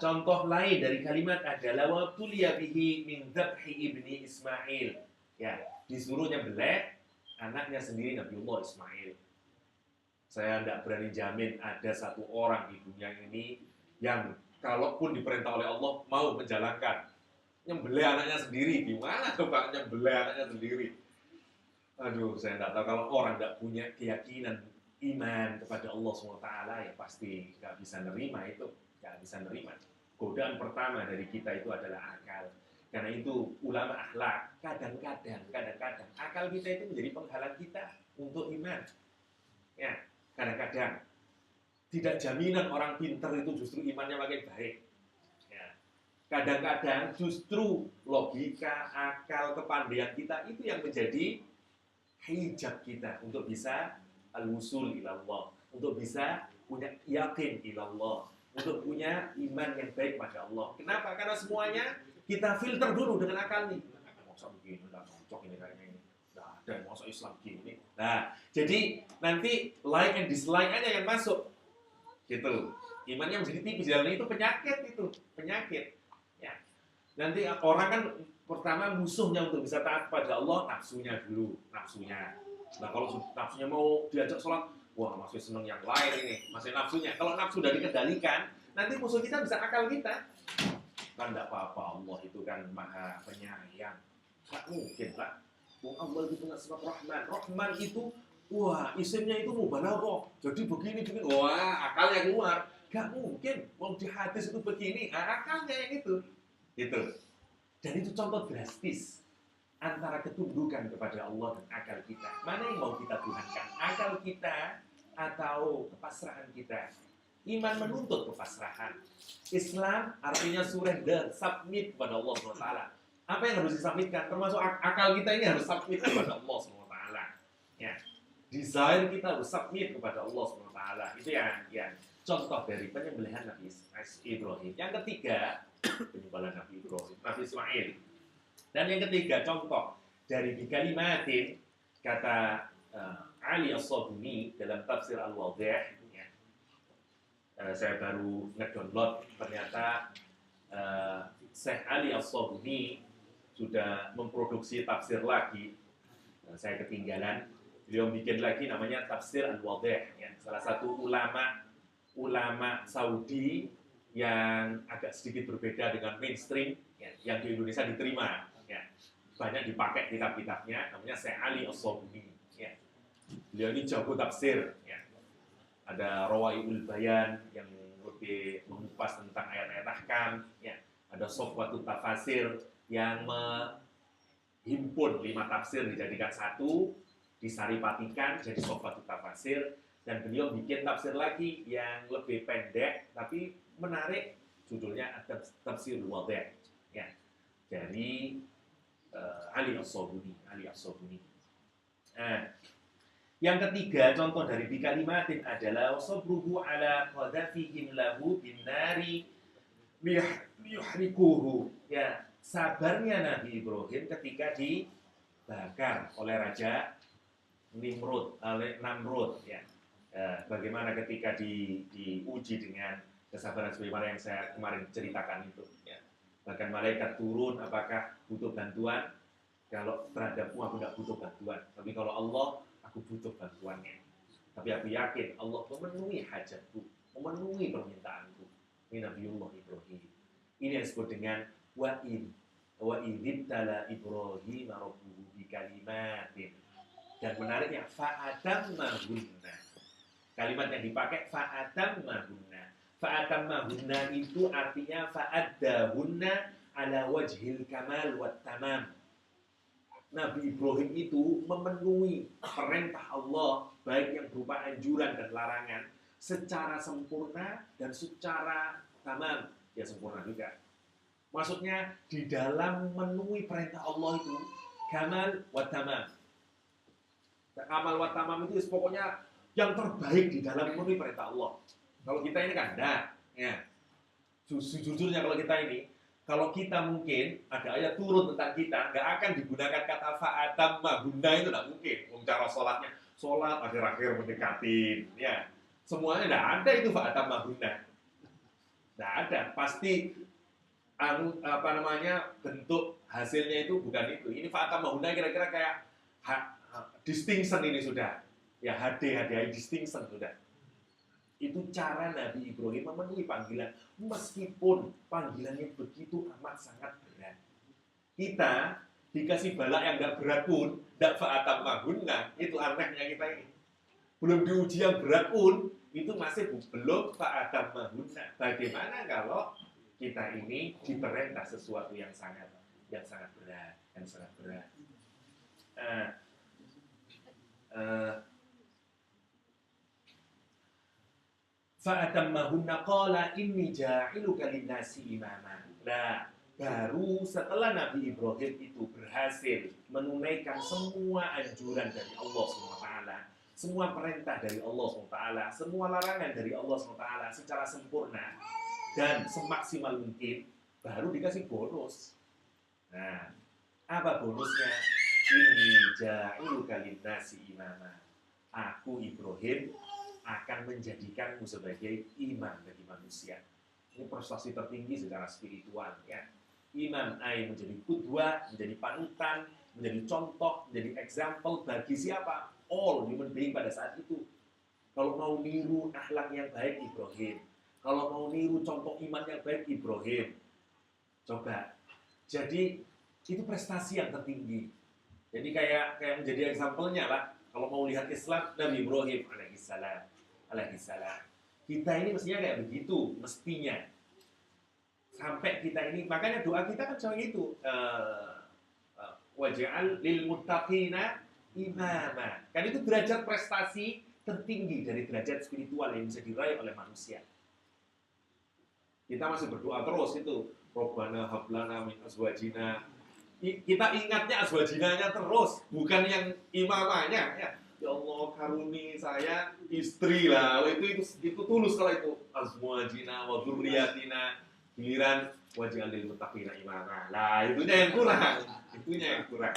Contoh lain dari kalimat adalah wa tuliya bihi min dzabhi ibni Ismail. Ya, disuruh nyembelih anaknya sendiri Nabiullah Ismail. Saya tidak berani jamin ada satu orang di dunia ini yang kalaupun diperintah oleh Allah mau menjalankan nyembelih anaknya sendiri. Gimana coba nyembelih anaknya sendiri? Aduh, saya tidak tahu. Kalau orang tidak punya keyakinan iman kepada Allah SWT, ya pasti nggak bisa nerima itu. Nggak bisa nerima. Godaan pertama dari kita itu adalah akal. Karena itu ulama akhlak kadang-kadang akal kita itu menjadi penghalang kita untuk iman. Ya, kadang-kadang tidak jaminan orang pintar itu justru imannya makin baik. Ya. Kadang-kadang justru logika, akal, kepandaian kita itu yang menjadi hijab kita untuk bisa al-wusul ilallah, untuk bisa punya yakin ilallah, untuk punya iman yang baik pada Allah. Kenapa? Karena semuanya kita filter dulu dengan akal nih. Masa begini, nggak cocok ini kayaknya ini. Nggak ada, masa Islam gini. Nah, jadi nanti like and dislike aja yang masuk. Gitu. Imannya menjadi tipis. Dan itu penyakit itu. Penyakit. Ya. Nanti orang kan pertama musuhnya untuk bisa taat pada Allah, nafsunya dulu. Nafsunya. Nah kalau nafsunya mau diajak sholat, wah masih seneng yang lain ini, masih nafsunya. Kalau nafsu sudah dikendalikan, nanti musuh kita bisa akal kita. Kan tidak apa-apa, Allah itu kan maha penyayang. Gak mungkin lah. Allah itu punya sifat Rahman. Rahman itu, wah isimnya itu mubalaghah. Jadi begini, wah akalnya keluar. Gak mungkin, mau di hadis itu begini, akalnya yang itu. Gitu. Dan itu contoh drastis antara ketundukan kepada Allah dan akal kita. Mana yang mau kita tuhankan? Akal kita atau kepasrahan kita? Iman menuntut kepasrahan. Islam artinya surrender, submit kepada Allah SWT. Apa yang harus disubmitkan? Termasuk akal kita ini harus submit kepada Allah SWT. Ya. Desire kita harus submit kepada Allah SWT. Itu yang contoh dari penyembelihan Nabi Ibrahim. Yang ketiga, penyembelihan Nabi Ibrahim, Nabi Ismail. Dan yang ketiga, contoh dari bikalimatin, kata Ali As-Sabuni dalam tafsir Al-Wadih. Saya baru nge-download, ternyata Syekh Ali As-Sabuni sudah memproduksi tafsir lagi. Saya ketinggalan. Beliau bikin lagi namanya tafsir Al-Wadih, ya. Salah satu ulama Saudi yang agak sedikit berbeda dengan mainstream, ya, yang di Indonesia diterima. Ya. Banyak dipakai kitab-kitabnya, namanya Syekh Ali As-Sabuni. Ya. Beliau ini jago tafsir. Ya. Ada Rawaiul Bayan yang lebih mengupas tentang ayat-ayat ahkam, ya. Ada Sofwatut Tafasir yang menghimpun 5 tafsir dijadikan satu, disaripatikan jadi Sofwatut Tafasir, dan beliau bikin tafsir lagi yang lebih pendek tapi menarik, judulnya Tafsirul Wadih, ya. Dari Ali As-Sabuni. Yang ketiga, contoh dari bikalimatin adalah sabruhu ala qadafihim lahu bin nari liyuhrikuhu. Ya, sabarnya Nabi Ibrahim ketika dibakar oleh Raja Namrud, ya. Bagaimana ketika diuji dengan kesabaran sebagaimana yang saya kemarin ceritakan itu, ya. Bahkan malaikat turun, apakah butuh bantuan? Kalau terhadapmu aku tidak butuh bantuan, tapi kalau Allah aku butuh bantuannya. Tapi aku yakin Allah memenuhi hajatku, memenuhi permintaanku. Ini Nabiullah Ibrahim. Ini yang disebut dengan wa'idibtala Ibrahim rabbuhu bikalimatin. Dan menariknya fa'atammahunna. Kalimat yang dipakai fa'atammahunna. Fa'atammahunna itu artinya fa'addahunna ala wajhil kamal wat tamam. Nabi Ibrahim itu memenuhi perintah Allah, baik yang berupa anjuran dan larangan, secara sempurna dan secara tamam, ya sempurna juga. Maksudnya di dalam memenuhi perintah Allah itu kamal wa tamam. Kamal wa tamam itu pokoknya yang terbaik di dalam memenuhi perintah Allah. Kalau kita ini kan enggak, ya. Jujurnya kalau kita ini, kalau kita mungkin ada ayat turun tentang kita, nggak akan digunakan kata fa'atammahunna, itu nggak mungkin. Cara sholatnya, sholat akhir-akhir mendekatin, ya. Semuanya nggak ada itu fa'atammahunna. Nggak ada. Pasti bentuk hasilnya itu bukan itu. Ini fa'atammahunna kira-kira kayak distinction ini sudah. Ya HDI distinction sudah. Itu cara Nabi Ibrahim memenuhi panggilan, meskipun panggilannya begitu amat sangat berat. Kita dikasih balak yang nggak berat pun, nggak fa'atammahunna, itu anehnya kita ini. Belum diuji yang berat pun, itu masih belum fa'atammahunna. Bagaimana kalau kita ini diperintah sesuatu yang sangat berat, Fa'atammahunna qala inni ja'iluka linnasi imama. Nah, baru setelah Nabi Ibrahim itu berhasil menunaikan semua anjuran dari Allah SWT, semua perintah dari Allah SWT, semua larangan dari Allah SWT secara sempurna dan semaksimal mungkin, baru dikasih bonus. Nah, apa bonusnya? Inni ja'iluka linnasi imama. Aku Ibrahim akan menjadikanmu sebagai imam bagi manusia. Ini prestasi tertinggi secara spiritual, ya. Imam menjadi qudwah, menjadi panutan, menjadi contoh, menjadi example bagi siapa? all human being pada saat itu. Kalau mau niru akhlak yang baik, Ibrahim. Kalau mau niru contoh iman yang baik, Ibrahim. Coba. Jadi itu prestasi yang tertinggi. Jadi kayak menjadi example-nya lah. Kalau mau lihat Islam, Nabi Ibrahim alaihissalam. Kita ini mestinya kayak begitu, mestinya. Sampai kita ini, makanya doa kita kan cuma itu. Waj'al lil muttaqina imama. Kan itu derajat prestasi tertinggi dari derajat spiritual yang bisa diraih oleh manusia. Kita masih berdoa terus itu. Robbana hablana min azwajina. Kita ingatnya azwajinanya terus, bukan yang imamanya. Ya Allah karuni saya istri lah. Itu tulus kalau itu azwajina wa dzurriyyatina. Giliran waj'al lil muttaqina imama. Lah itunya yang kurang.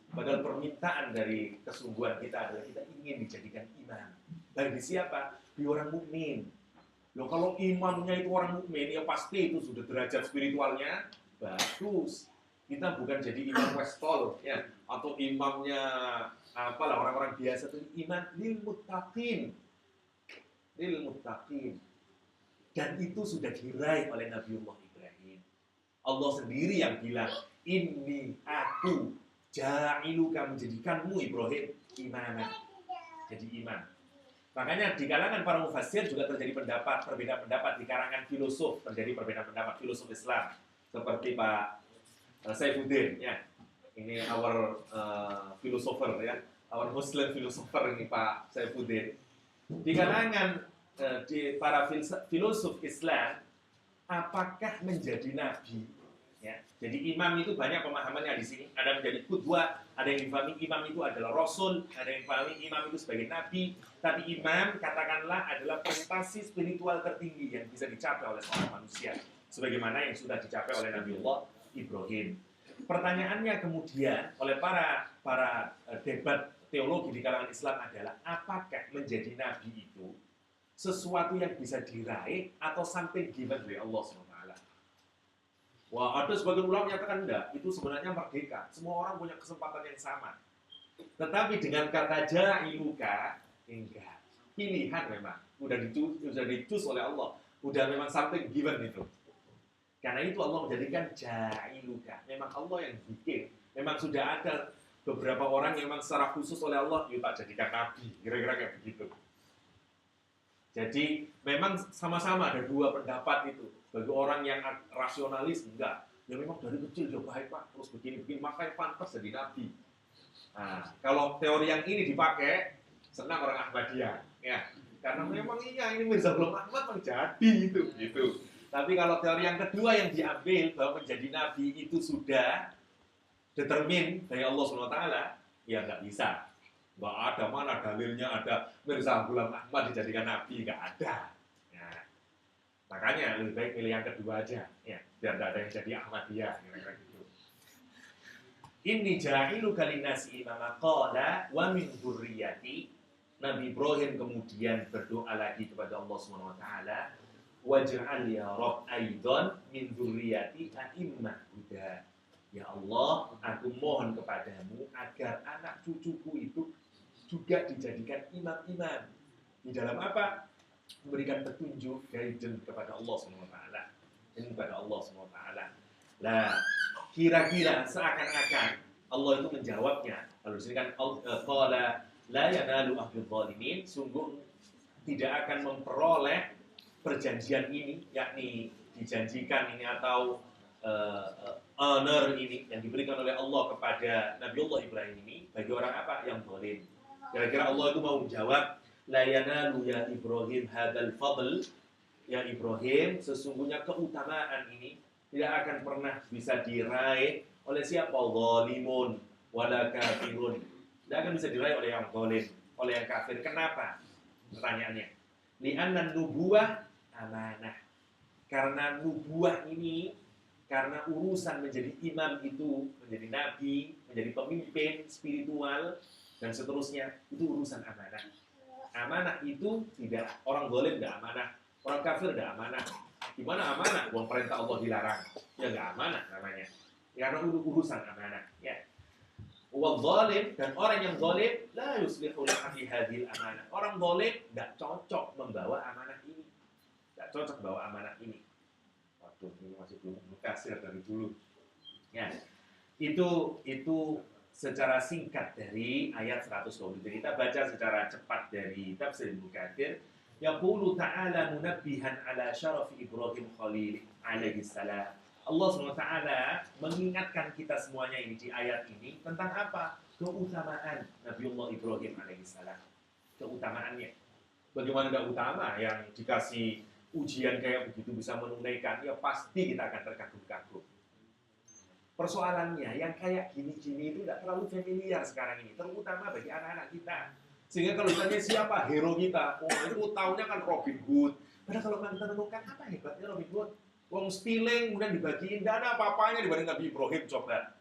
Padahal permintaan dari kesungguhan kita adalah kita ingin dijadikan imam. Bagi siapa? Di orang mukmin. Loh kalau imamnya itu orang mukmin, ya pasti itu sudah derajat spiritualnya bagus. Kita bukan jadi imam westol ya, atau imamnya apalah orang-orang biasa itu imam lil muttaqin. Dan itu sudah diraih oleh Nabiullah Ibrahim. Allah sendiri yang bilang, "Inni aku ja'iluka menjadikanmu Ibrahim imam." Jadi imam. Makanya di kalangan para mufassir juga terjadi perbedaan pendapat di kalangan filosof, terjadi perbedaan pendapat filosof Islam seperti Pak Saifuddin ya. Ini our philosopher ya, our Muslim philosopher ini Pak Saifuddin. Di kalangan di para filosof Islam, apakah menjadi nabi? Ya, jadi imam itu banyak pemahamannya di sini. Ada menjadi qudwah, ada yang difahami imam itu adalah rasul, ada yang difahami imam itu sebagai nabi. Tapi imam katakanlah adalah prestasi spiritual tertinggi yang bisa dicapai oleh seorang manusia, sebagaimana yang sudah dicapai oleh Nabiullah Ibrahim. Pertanyaannya kemudian oleh para debat teologi di kalangan Islam adalah apakah menjadi nabi itu sesuatu yang bisa diraih atau something given dari Allah SWT? Wah, ada sebagian ulama menyatakan enggak, itu sebenarnya merdeka. Semua orang punya kesempatan yang sama. Tetapi dengan kata ja'iluka, enggak. Pilihan memang. Udah dicus oleh Allah. Udah memang something given itu. Karena itu Allah menjadikan ja'iluka. Memang Allah yang bikin. Memang sudah ada beberapa orang yang memang secara khusus oleh Allah, yuk tak jadikan nabi. Kira-kira kayak begitu. Jadi memang sama-sama ada dua pendapat itu. Bagi orang yang rasionalis, enggak. Ya memang dari kecil dia baik Pak, terus begini-begini, makanya pantas jadi nabi. Nah, kalau teori yang ini dipakai, senang orang Ahmadiyah. Ya, karena memang ini Mirza Ghulam Ahmad menjadi itu. Gitu. Tapi kalau teori yang kedua yang diambil, bahwa menjadi nabi itu sudah determin dari Allah SWT, ya nggak bisa. Nggak ada mana dalilnya ada Mirza Ghulam Ahmad dijadikan nabi, nggak ada. Makanya lebih baik pilih yang kedua aja, ya, biar tidak ada yang jadi Ahmadiyah, kira-kira gitu. Inni ja'iluka linnasi imama qala wa min dzurriyyati. Nabi Ibrahim kemudian berdoa lagi kepada Allah SWT, waj'al ya Rabb aidan min dzurriyyati a'immah huda. Ya Allah, aku mohon kepadamu agar anak cucuku itu juga dijadikan imam-imam. Di dalam apa? Memberikan petunjuk guidance kepada Allah SWT. Ini kepada Allah SWT. Nah, kira-kira seakan-akan Allah itu menjawabnya. Kalau di sini kan qala la yanalu ahdul zalimin, sungguh tidak akan memperoleh perjanjian ini, yakni dijanjikan ini atau honor ini yang diberikan oleh Allah kepada Nabiullah Ibrahim ini bagi orang apa? Yang zalim. Kira-kira Allah itu mau menjawab, la yanalu ya Ibrahim hadzal fadl, ya Ibrahim, sesungguhnya keutamaan ini tidak akan pernah bisa diraih oleh siapa? Zalimun wala kafirun. Tidak akan bisa diraih oleh yang zalim, oleh yang kafir. Kenapa? Pertanyaannya. Li'anna nubuwah amanah. Karena nubuwah ini, karena urusan menjadi imam itu, menjadi nabi, menjadi pemimpin spiritual dan seterusnya, itu urusan amanah. Amanah itu tidak, orang zalim tidak amanah, orang kafir tidak amanah. Gimana amanah? Uang perintah Allah dilarang, ya nggak amanah namanya. Karena urusan amanah. Ya. Wa zalim, dan orang yang zalim la yuslihu li hadhil amanah. Orang zalim enggak cocok membawa amanah ini. Enggak cocok bawa amanah ini. Waduh, ini masih belum kasir dari dulu. Ya. Itu secara singkat dari ayat 120. Kita baca secara cepat dari tafsir Ibnu Katsir. Yaqulu ta'ala munabbihan ala syarafi Ibrahim Khalil alaihi salam. Allah SWT mengingatkan kita semuanya ini di ayat ini tentang apa? Keutamaan Nabiullah Ibrahim alaihissalam. Keutamaannya. Bagaimana tidak utama yang dikasih ujian kayak begitu bisa menunaikan, ya pasti kita akan terkagum-kagum. Persoalannya yang kayak gini-gini itu tidak terlalu familiar sekarang ini, terutama bagi anak-anak kita. Sehingga kalau ditanya siapa hero kita, oh itu tahunya kan Robin Hood. Padahal kalau kita menemukan apa hebatnya Robin Hood? Wong stealing, kemudian dibagiin dana apa-apanya dibanding Nabi Ibrahim. Coba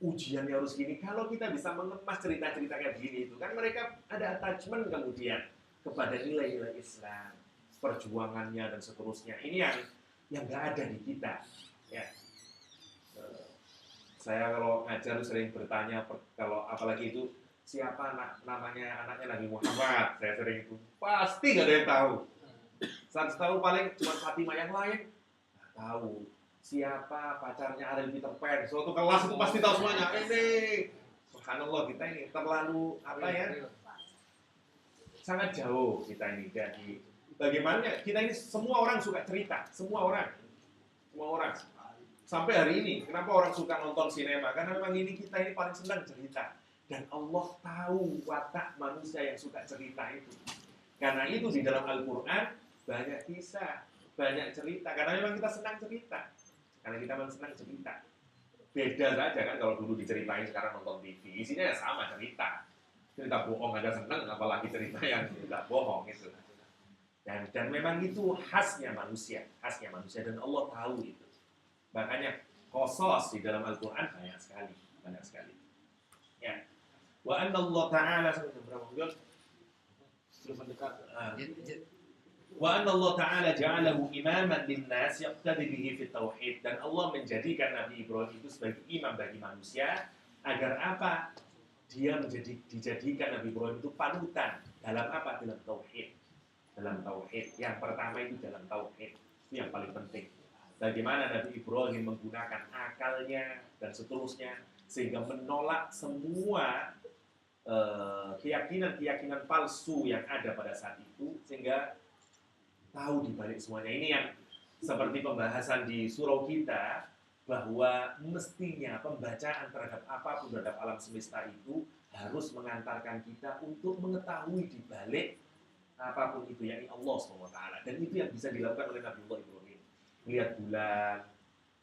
ujiannya harus gini. Kalau kita bisa mengemas cerita-cerita kayak gini itu kan mereka ada attachment kemudian kepada nilai-nilai Islam, perjuangannya dan seterusnya. Ini yang nggak ada di kita. Ya. Saya kalau ngajar sering bertanya, kalau apalagi itu siapa namanya anaknya Nabi Muhammad, saya sering itu pasti nggak ada yang tahu. Saat tahu paling cuma Fatimah, yang lain tahu siapa pacarnya Ariel Peter Pan. Suatu kelas itu pasti tahu semuanya. Ini subhanallah, kita ini terlalu apa ya, sangat jauh kita ini dari bagaimana kita ini. Semua orang suka cerita, semua orang sampai hari ini. Kenapa orang suka nonton sinema? Karena memang ini kita ini paling senang cerita, dan Allah tahu watak manusia yang suka cerita itu. Karena itu di dalam Al-Quran banyak kisah, banyak cerita, karena memang kita senang cerita. Karena kita memang senang cerita. Beda saja kan kalau dulu diceritain, sekarang nonton TV, isinya ya sama cerita. Cerita bohong aja senang, apalagi cerita yang tidak bohong itu. Dan memang itu khasnya manusia, dan Allah tahu itu. Makanya qasas di dalam Al-Quran banyak sekali. Ya. Wa anna Allah Ta'ala belum mendekat. Wa anna Allah Ta'ala ja'alahu imaman linnas yaqtadi bihi fit tauhid, dan Allah menjadikan Nabi Ibrahim itu sebagai imam bagi manusia agar apa? Dia dijadikan Nabi Ibrahim itu panutan dalam apa? Dalam tauhid. Yang pertama itu dalam tauhid. Itu yang paling penting. Bagaimana Nabi Ibrahim menggunakan akalnya dan seterusnya sehingga menolak semua keyakinan palsu yang ada pada saat itu, sehingga tahu di balik semuanya. Ini yang seperti pembahasan di surau kita, bahwa mestinya pembacaan terhadap apapun terhadap alam semesta itu harus mengantarkan kita untuk mengetahui di balik apapun itu, yakni Allah SWT. Dan itu yang bisa dilakukan oleh Nabi Ibrahim. Melihat bulan,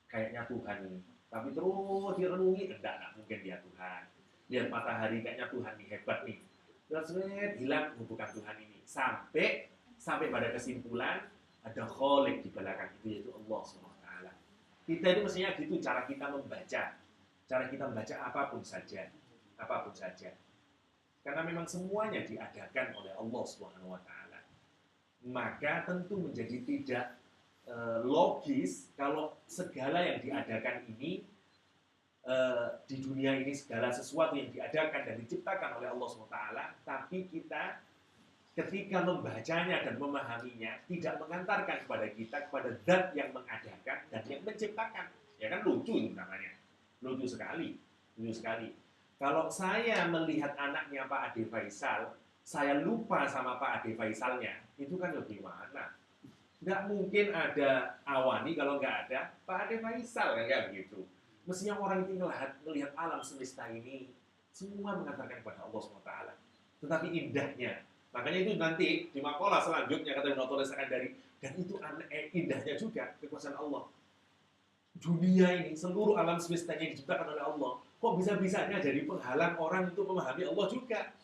kayaknya Tuhan ini, tapi terus direnungi, enggak mungkin dia Tuhan. Lihat matahari, kayaknya Tuhan ini hebat nih. Terus hilang, bukan Tuhan ini. Sampai pada kesimpulan ada Khalik di belakang itu, yaitu Allah SWT. Kita itu mestinya gitu cara kita membaca apapun saja. Karena memang semuanya diadakan oleh Allah SWT. Maka tentu menjadi tidak logis kalau segala yang diadakan ini di dunia ini, segala sesuatu yang diadakan dan diciptakan oleh Allah SWT, tapi kita ketika membacanya dan memahaminya tidak mengantarkan kepada kita kepada zat yang mengadakan dan yang menciptakan. Ya kan, lucu itu namanya. Lucu sekali. Kalau saya melihat anaknya Pak Ade Faisal, saya lupa sama Pak Ade Faisalnya, itu kan lebih mana? Nggak mungkin ada Awani kalau nggak ada Pak Ade Faisal, kan nggak begitu. Mestinya orang itu melihat alam semesta ini semua mengantarkan kepada Allah SWT. Tetapi indahnya, makanya itu nanti di makalah selanjutnya kata Ibnu Athaillah Sakandari, dan itu indahnya juga kekuasaan Allah. Dunia ini, seluruh alam semestanya diciptakan oleh Allah. Kok bisa-bisanya jadi penghalang orang untuk memahami Allah juga?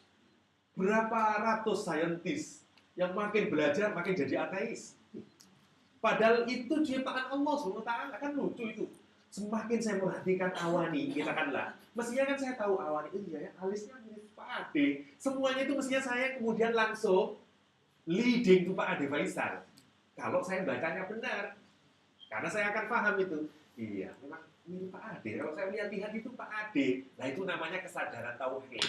Berapa ratus saintis yang makin belajar makin jadi ateis. Padahal itu ciptaan Allah SWT, kan lucu itu. Semakin saya perhatikan Awani, katakanlah, mestinya kan saya tahu Awani, iya ya, alisnya mirip Pak Ade. Semuanya itu mestinya saya kemudian langsung leading to Pak Ade Faisal. Kalau saya bacanya benar, karena saya akan paham itu. Iya, memang mirip Pak Ade. Kalau saya lihat-lihat itu Pak Ade. Nah itu namanya kesadaran tauhid.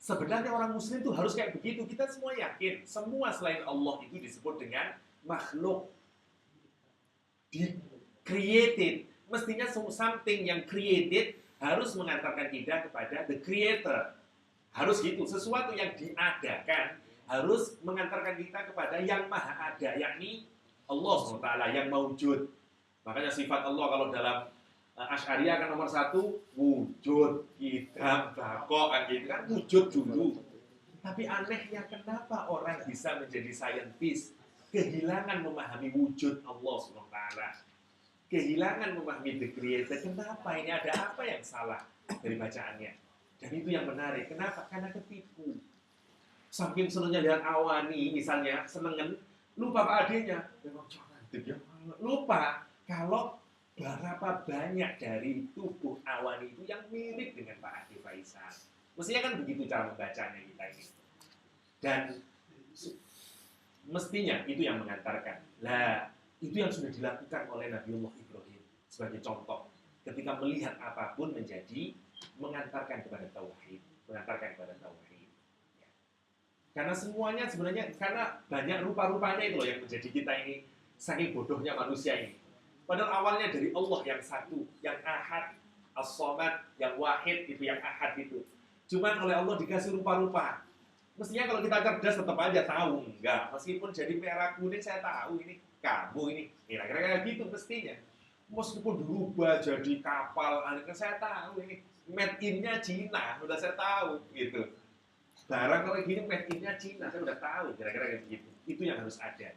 Sebenarnya orang muslim itu harus kayak begitu. Kita semua yakin, semua selain Allah itu disebut dengan makhluk. Created. Mestinya something yang created harus mengantarkan kita kepada the creator. Harus gitu. Sesuatu yang diadakan harus mengantarkan kita kepada yang maha ada, yakni Allah SWT yang maujud. Makanya sifat Allah kalau dalam Asy'ariyah kan nomor 1 wujud, idam, bako kan gitu kan, wujud dulu. Tapi anehnya kenapa orang bisa menjadi saintis kehilangan memahami wujud Allah SWT, kehilangan memahami the creator. Kenapa ini, ada apa yang salah dari bacaannya? Dan itu yang menarik. Kenapa? Karena ketipu. Saking senangnya lihat awani misalnya, senengan, lupa Pak adenya. Memang cantik ya. Lupa kalau berapa banyak dari tubuh awani itu yang mirip dengan Pak Ade Faisal. Mestinya kan begitu cara membacanya kita ini. Dan mestinya itu yang mengantarkan. Lah, itu yang sudah dilakukan oleh Nabiullah Ibrahim sebagai contoh. Ketika melihat apapun menjadi mengantarkan kepada tauhid, mengantarkan kepada tauhid. Ya. Karena semuanya sebenarnya, karena banyak rupa-rupanya itu loh yang menjadi kita ini saking bodohnya manusia ini. Padahal awalnya dari Allah yang satu, yang ahad, as-somad, yang wahid, itu yang ahad itu. Cuman oleh Allah dikasih rupa-rupa. Mestinya kalau kita cerdas tetap aja tahu, enggak. Meskipun jadi merah kuning saya tahu ini kamu ini. Kira-kira kayak gitu mestinya. Meskipun berubah jadi kapal, kan saya tahu ini made in-nya Cina, udah saya tahu gitu. Barang kalau gini made in-nya Cina, saya udah tahu kira-kira kayak begitu. Itu yang harus ada.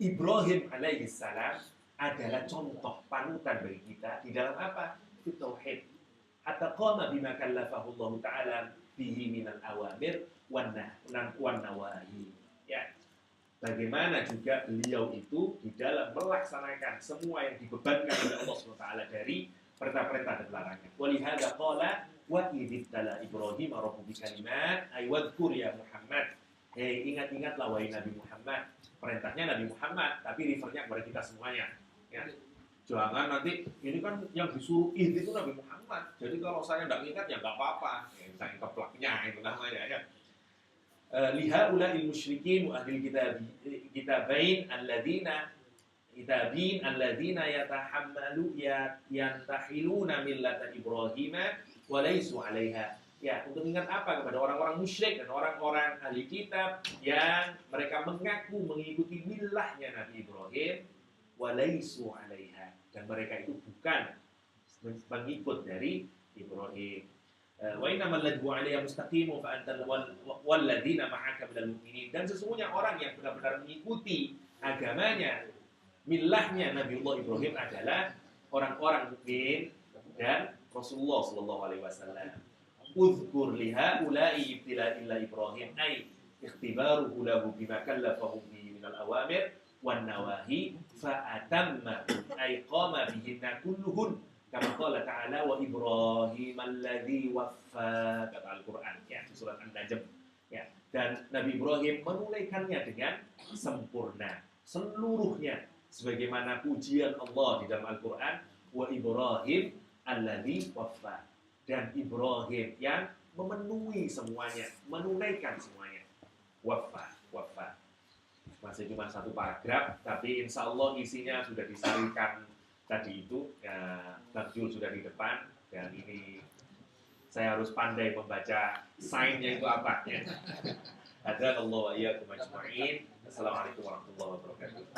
Ibrahim alaihissalam adalah contoh panutan bagi kita di dalam apa? Di tauhid. Hatta qama bima kallafahu Allah Ta'ala bihi minal awamir wan nawahi. Ya. Bagaimana juga beliau itu di dalam melaksanakan semua yang dibebankan oleh Allah SWT dari perintah-perintah dan larangan. Walihada qala wa idibtala Ibrahim rabbuhu bikalimat ay wadhkur ya Muhammad. Hei, ingat-ingatlah wahai Nabi Muhammad. Perintahnya Nabi Muhammad, tapi refernya kepada kita semuanya. Ya. Jangan nanti, ini kan yang disuruh itu Nabi Muhammad. Jadi kalau saya tidak ingat ya nggak apa-apa. Saya keplaknya itu namanya ya. Lihaula al-musyrikin wa ahli kitabain alladzina yantahiluna millata Ibrahim wa laysu 'alaiha. Ya, untuk ingat apa kepada orang-orang musyrik dan orang-orang ahli kitab yang mereka mengaku mengikuti millahnya Nabi Ibrahim wa laysu 'alaiha, dan mereka itu bukan mengikut dari Ibrahim. Wa innamal ladhu 'alayya mustaqimun fa antal walladzina ma'aka minal mu'minin, dan sesungguhnya orang yang benar-benar mengikuti agamanya, millahnya Nabiullah Ibrahim adalah orang-orang mukmin dan Rasulullah sallallahu alaihi wasallam. Uzkur liha ulai ibtila illa Ibrahim ay ikhtibaruhu lahu bima kallafahu bihi minal awamir wan nawahi fa atamma ay qama bihinna kulluhun. Kama qala ta'ala wa Ibrahim alladzi waffa, kata Al-Qur'an ya, di surat An-Najm ya. Dan Nabi Ibrahim menunaikannya dengan sempurna seluruhnya sebagaimana pujian Allah di dalam Al-Qur'an, wa Ibrahim alladzi waffa, dan Ibrahim yang memenuhi semuanya, menunaikan semuanya. Waffa masih cuma satu paragraf, tapi insya Allah isinya sudah disarikan tadi itu ya. Bang Jul sudah di depan, dan ini saya harus pandai membaca sign-nya itu apa ya. Ada Allah wa iyyakum ajma'in. Assalamualaikum warahmatullahi wabarakatuh.